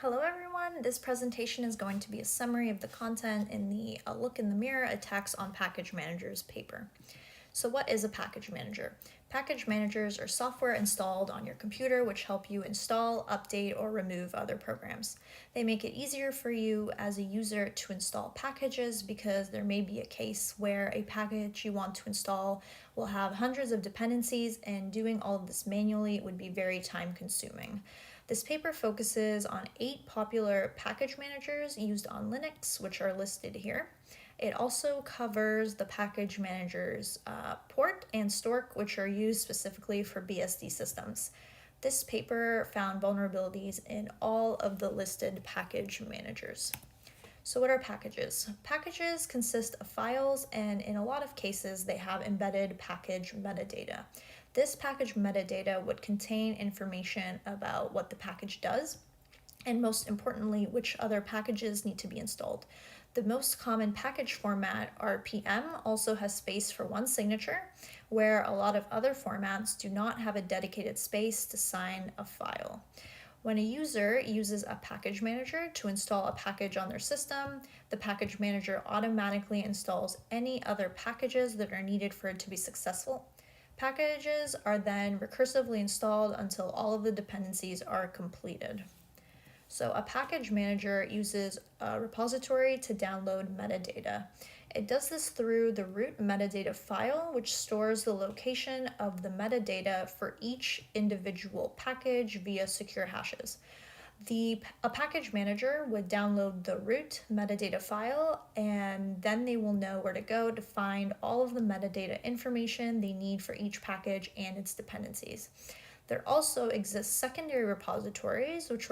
Hello everyone, this presentation is going to be a summary of the content in the A Look in the Mirror Attacks on Package Managers paper. So what is a package manager? Package managers are software installed on your computer which help you install, update, or remove other programs. They make it easier for you as a user to install packages because there may be a case where a package you want to install will have hundreds of dependencies, and doing all of this manually would be very time consuming. This paper focuses on 8 popular package managers used on Linux, which are listed here. It also covers the package managers port and stork, which are used specifically for BSD systems. This paper found vulnerabilities in all of the listed package managers. So what are packages? Packages consist of files, and in a lot of cases they have embedded package metadata. This package metadata would contain information about what the package does, and most importantly, which other packages need to be installed. The most common package format, RPM, also has space for one signature, where a lot of other formats do not have a dedicated space to sign a file. When a user uses a package manager to install a package on their system, the package manager automatically installs any other packages that are needed for it to be successful. Packages are then recursively installed until all of the dependencies are completed. So a package manager uses a repository to download metadata. It does this through the root metadata file, which stores the location of the metadata for each individual package via secure hashes. A package manager would download the root metadata file, and then they will know where to go to find all of the metadata information they need for each package and its dependencies. There also exist secondary repositories, which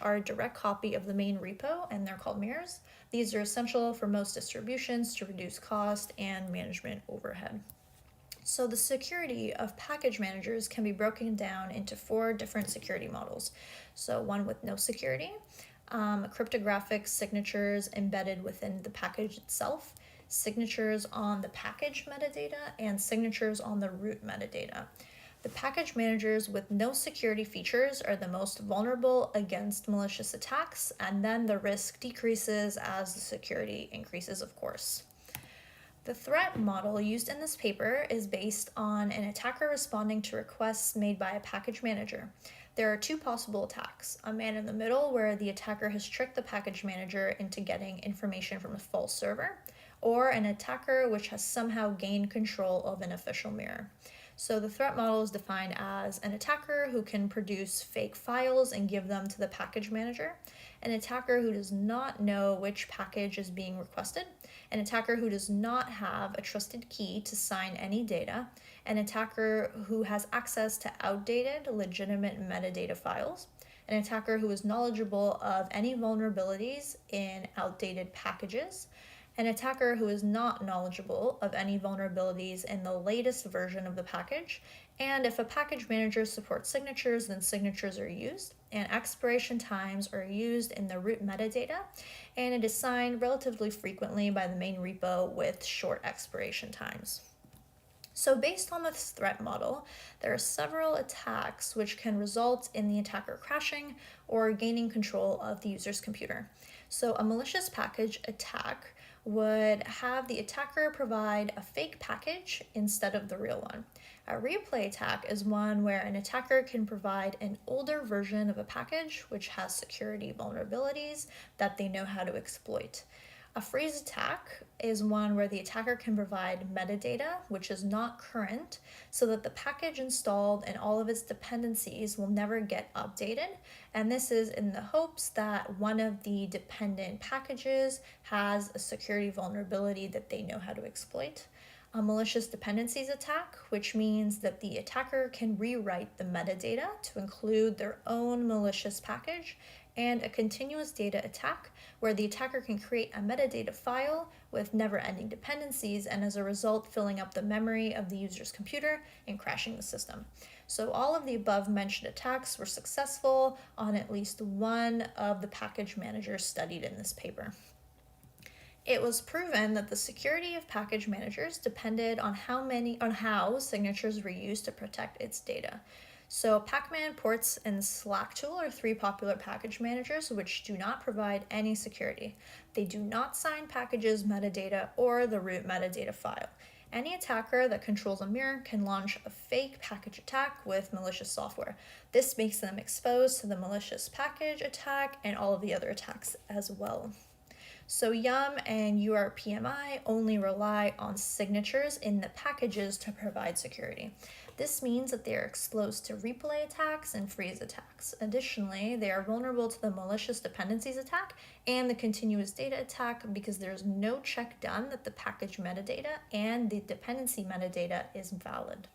are a direct copy of the main repo, and they're called mirrors. These are essential for most distributions to reduce cost and management overhead. So the security of package managers can be broken down into 4 different security models. So one with no security, cryptographic signatures embedded within the package itself, signatures on the package metadata, and signatures on the root metadata. The package managers with no security features are the most vulnerable against malicious attacks, and then the risk decreases as the security increases, of course. The threat model used in this paper is based on an attacker responding to requests made by a package manager. There are 2 possible attacks: a man in the middle, where the attacker has tricked the package manager into getting information from a false server, or an attacker which has somehow gained control of an official mirror. So the threat model is defined as an attacker who can produce fake files and give them to the package manager, an attacker who does not know which package is being requested, an attacker who does not have a trusted key to sign any data, an attacker who has access to outdated, legitimate metadata files, an attacker who is knowledgeable of any vulnerabilities in outdated packages, an attacker who is not knowledgeable of any vulnerabilities in the latest version of the package, and if a package manager supports signatures, then signatures are used, and expiration times are used in the root metadata, and it is signed relatively frequently by the main repo with short expiration times. So based on this threat model, there are several attacks which can result in the attacker crashing or gaining control of the user's computer. So a malicious package attack would have the attacker provide a fake package instead of the real one. A replay attack is one where an attacker can provide an older version of a package which has security vulnerabilities that they know how to exploit. A freeze attack is one where the attacker can provide metadata which is not current, so that the package installed and all of its dependencies will never get updated, and this is in the hopes that one of the dependent packages has a security vulnerability that they know how to exploit. A malicious dependencies attack, which means that the attacker can rewrite the metadata to include their own malicious package, and a continuous data attack, where the attacker can create a metadata file with never-ending dependencies, and as a result filling up the memory of the user's computer and crashing the system. So all of the above-mentioned attacks were successful on at least one of the package managers studied in this paper. It was proven that the security of package managers depended on how signatures were used to protect its data. So Pacman, Ports, and Slacktool are three popular package managers which do not provide any security. They do not sign packages metadata or the root metadata file. Any attacker that controls a mirror can launch a fake package attack with malicious software. This makes them exposed to the malicious package attack and all of the other attacks as well. So Yum and URPMI only rely on signatures in the packages to provide security. This means that they are exposed to replay attacks and freeze attacks. Additionally, they are vulnerable to the malicious dependencies attack and the continuous data attack because there's no check done that the package metadata and the dependency metadata is valid.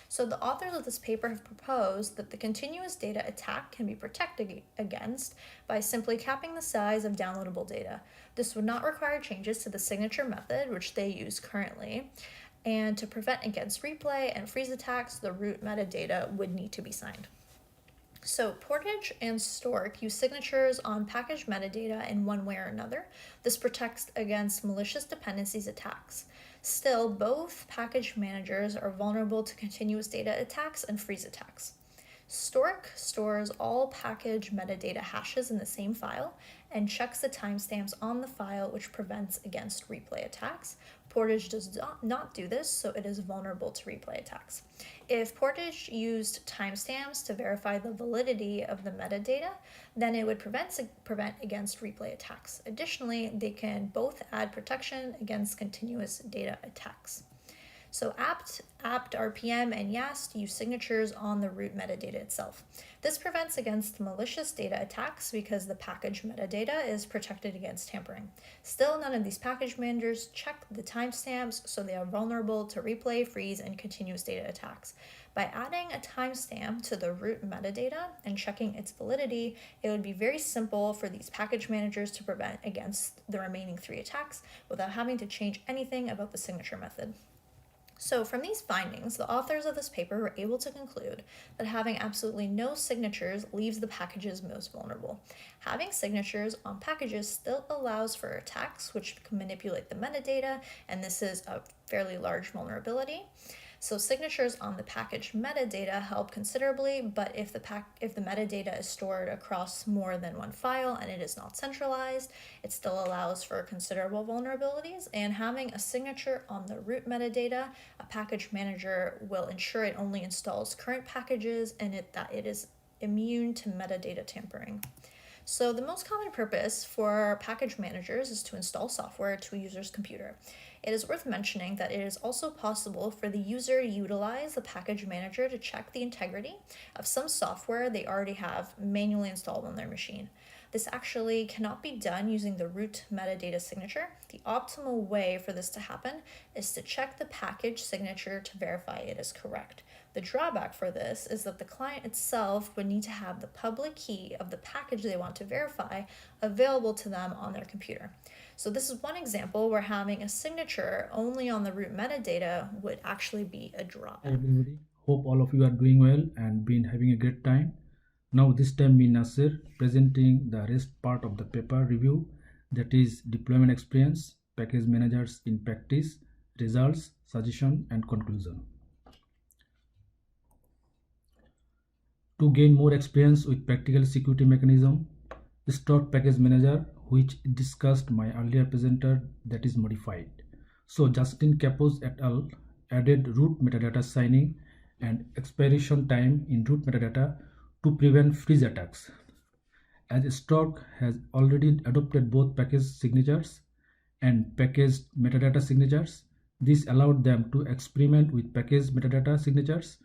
So the authors of this paper have proposed that the continuous data attack can be protected against by simply capping the size of downloadable data. This would not require changes to the signature method, which they use currently, and to prevent against replay and freeze attacks, the root metadata would need to be signed. So Portage and Stork use signatures on package metadata in one way or another. This protects against malicious dependencies attacks. Still, both package managers are vulnerable to continuous data attacks and freeze attacks. Stork stores all package metadata hashes in the same file and checks the timestamps on the file, which prevents against replay attacks. Portage does not do this, so it is vulnerable to replay attacks. If Portage used timestamps to verify the validity of the metadata, then it would prevent against replay attacks. Additionally, they can both add protection against continuous data attacks. So apt, RPM, and YAST use signatures on the root metadata itself. This prevents against malicious data attacks because the package metadata is protected against tampering. Still, none of these package managers check the timestamps, so they are vulnerable to replay, freeze, and continuous data attacks. By adding a timestamp to the root metadata and checking its validity, it would be very simple for these package managers to prevent against the remaining three attacks without having to change anything about the signature method. So from these findings, the authors of this paper were able to conclude that having absolutely no signatures leaves the packages most vulnerable. Having signatures on packages still allows for attacks which can manipulate the metadata, and this is a fairly large vulnerability. So signatures on the package metadata help considerably, but if the metadata is stored across more than one file and it is not centralized, it still allows for considerable vulnerabilities. And having a signature on the root metadata, a package manager will ensure it only installs current packages and that it is immune to metadata tampering. So the most common purpose for package managers is to install software to a user's computer. It is worth mentioning that it is also possible for the user to utilize the package manager to check the integrity of some software they already have manually installed on their machine. This actually cannot be done using the root metadata signature. The optimal way for this to happen is to check the package signature to verify it is correct. The drawback for this is that the client itself would need to have the public key of the package they want to verify available to them on their computer. So this is one example where having a signature only on the root metadata would actually be a drawback. Hi everybody, hope all of you are doing well and been having a great time. Now this time me Nasser presenting the rest part of the paper review, that is deployment experience, package managers in practice, results, suggestion and conclusion. To gain more experience with practical security mechanism, stored package manager, which discussed my earlier presenter, that is modified. So Justin Capos et al. Added root metadata signing and expiration time in root metadata to prevent freeze attacks. As Stork has already adopted both package signatures and packaged metadata signatures, this allowed them to experiment with package metadata signatures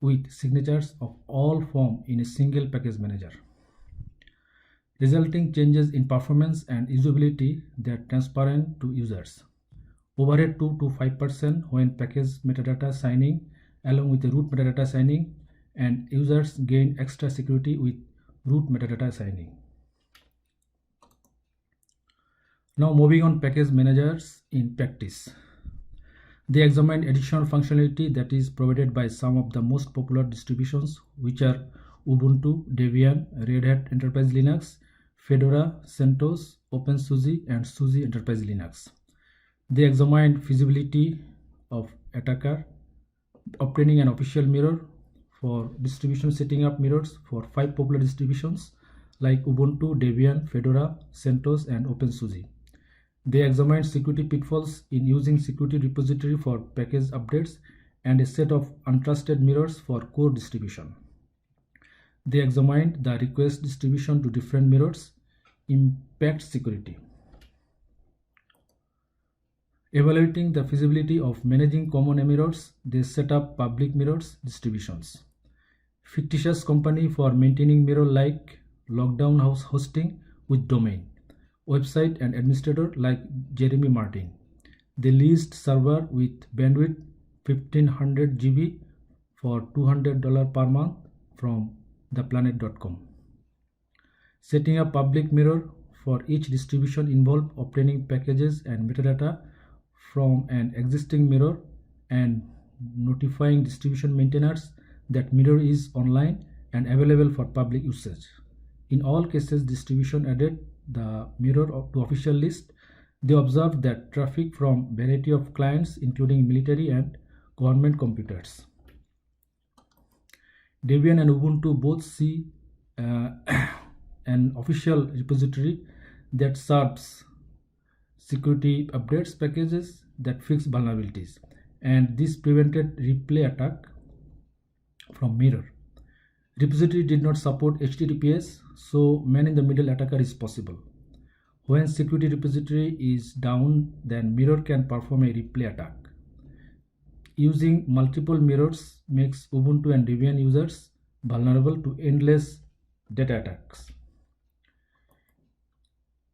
with signatures of all form in a single package manager. Resulting changes in performance and usability that are transparent to users. Overhead 2 to 5% when package metadata signing along with the root metadata signing, and users gain extra security with root metadata signing. Now moving on package managers in practice. They examined additional functionality that is provided by some of the most popular distributions, which are Ubuntu, Debian, Red Hat Enterprise Linux, Fedora, CentOS, OpenSUSE, and SUSE Enterprise Linux. They examined feasibility of attacker obtaining an official mirror for distribution setting up mirrors for 5 popular distributions like Ubuntu, Debian, Fedora, CentOS, and OpenSUSE. They examined security pitfalls in using security repository for package updates and a set of untrusted mirrors for core distribution. They examined the request distribution to different mirrors impact security. Evaluating the feasibility of managing common mirrors, they set up public mirrors distributions. Fictitious company for maintaining mirror like lockdown house hosting with domain, website and administrator like Jeremy Martin. They leased server with bandwidth 1500 GB for $200 per month from theplanet.com. Setting up public mirror for each distribution involved obtaining packages and metadata from an existing mirror and notifying distribution maintainers that mirror is online and available for public usage. In all cases, distribution added the mirror to official list. They observed that traffic from variety of clients including military and government computers. Debian and Ubuntu both see an official repository that serves security updates packages that fix vulnerabilities, and this prevented replay attack from mirror. Repository did not support HTTPS, so man-in-the-middle attacker is possible. When security repository is down, then mirror can perform a replay attack. Using multiple mirrors makes Ubuntu and Debian users vulnerable to endless data attacks.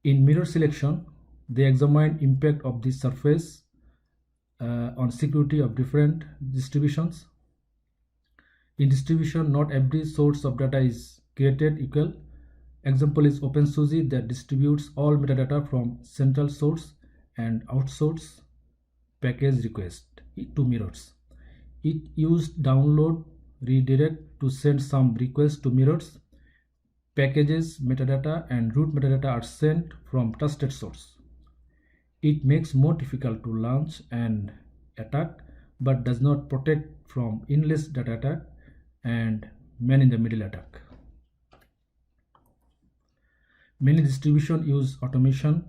In mirror selection, they examined impact of the surface on security of different distributions. In distribution, not every source of data is created equal. Example is OpenSUSE that distributes all metadata from central source and outsource package request to mirrors. It used download redirect to send some requests to mirrors. Packages, metadata, and root metadata are sent from trusted source. It makes more difficult to launch an attack but does not protect from endless data attack and man-in-the-middle attack. Many distributions use automation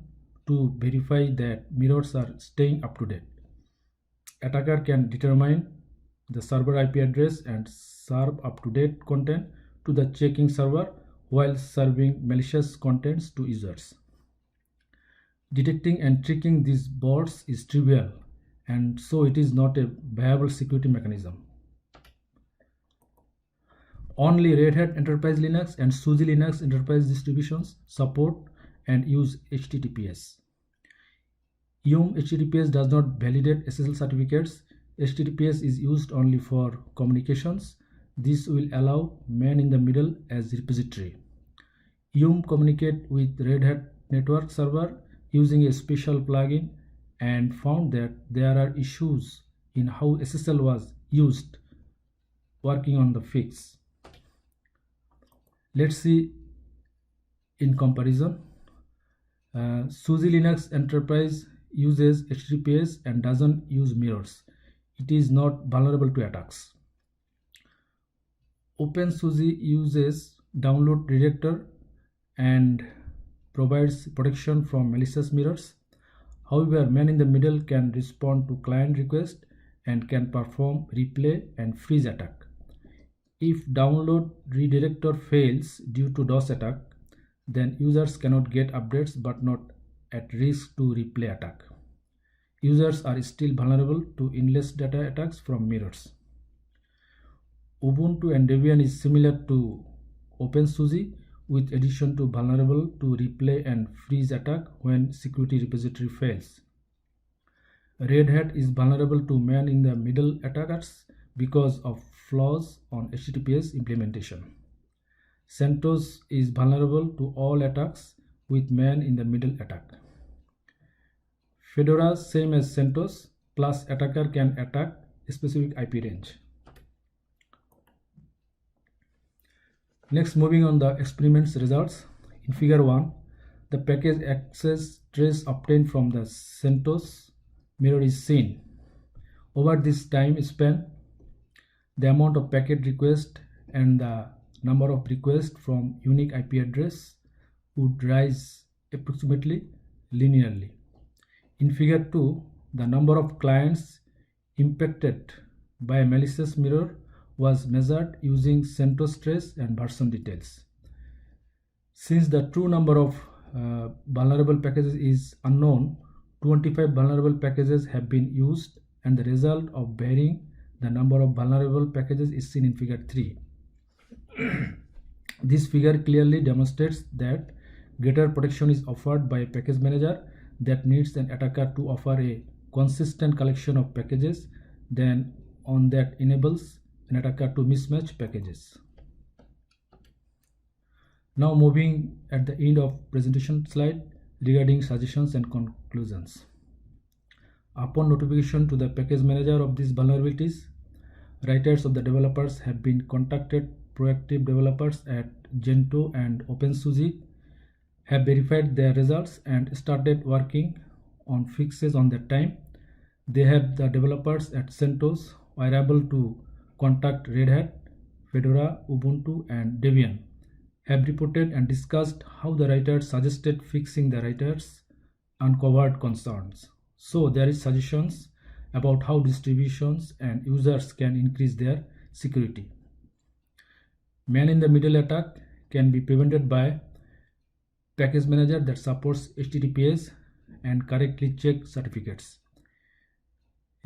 to verify that mirrors are staying up to date. Attacker can determine the server IP address and serve up-to-date content to the checking server while serving malicious contents to users. Detecting and tricking these bots is trivial, and so it is not a viable security mechanism. Only Red Hat Enterprise Linux and SUSE Linux Enterprise distributions support and use HTTPS. YUM HTTPS does not validate SSL certificates. HTTPS is used only for communications. This will allow man-in-the-middle as repository. YUM communicate with Red Hat network server using a special plugin and found that there are issues in how SSL was used, working on the fix. Let's see in comparison. SUSE Linux Enterprise uses HTTPS and doesn't use mirrors. It is not vulnerable to attacks. OpenSUSE uses download redirector and provides protection from malicious mirrors. However, man-in-the-middle can respond to client request and can perform replay and freeze attack. If download redirector fails due to DOS attack, then users cannot get updates but not at risk to replay attack. Users are still vulnerable to endless data attacks from mirrors. Ubuntu and Debian is similar to OpenSUSE with addition to vulnerable to replay and freeze attack when security repository fails. Red Hat is vulnerable to man-in-the-middle attackers because of flaws on HTTPS implementation. CentOS is vulnerable to all attacks with man-in-the-middle attack. Fedora, same as CentOS, plus attacker can attack a specific IP range. Next, moving on the experiments results. In figure 1, the package access trace obtained from the CentOS mirror is seen. Over this time span, the amount of packet request and the number of requests from unique IP address would rise approximately linearly. In figure 2, the number of clients impacted by a malicious mirror was measured using CentOS trace and version details. Since the true number of vulnerable packages is unknown, 25 vulnerable packages have been used, and the result of varying the number of vulnerable packages is seen in figure 3. This figure clearly demonstrates that greater protection is offered by a package manager that needs an attacker to offer a consistent collection of packages than one that enables an attacker to mismatch packages. Now moving at the end of presentation slide regarding suggestions and conclusions. Upon notification to the package manager of these vulnerabilities, writers of the developers have been contacted. Proactive developers at Gentoo and OpenSUSE have verified their results and started working on fixes on their time. The developers at CentOS were able to contact Red Hat, Fedora, Ubuntu, and Debian have reported and discussed how the writers suggested fixing the writers' uncovered concerns. So there is suggestions about how distributions and users can increase their security. Man-in-the-middle attack can be prevented by package manager that supports HTTPS and correctly check certificates.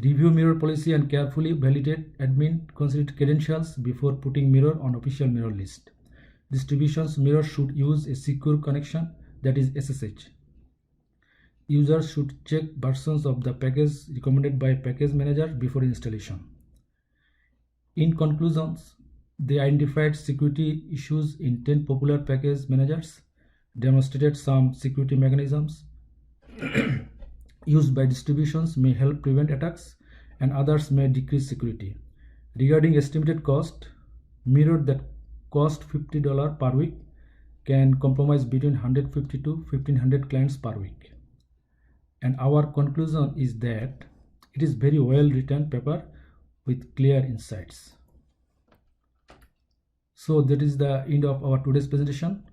Review mirror policy and carefully validate admin credentials before putting mirror on official mirror list. Distributions mirror should use a secure connection, that is SSH. Users should check versions of the package recommended by package manager before installation. In conclusions, they identified security issues in 10 popular package managers, demonstrated some security mechanisms used by distributions may help prevent attacks, and others may decrease security. Regarding estimated cost, mirror that cost $50 per week can compromise between 150 to 1500 clients per week. And our conclusion is that it is very well written paper with clear insights. So that is the end of our today's presentation.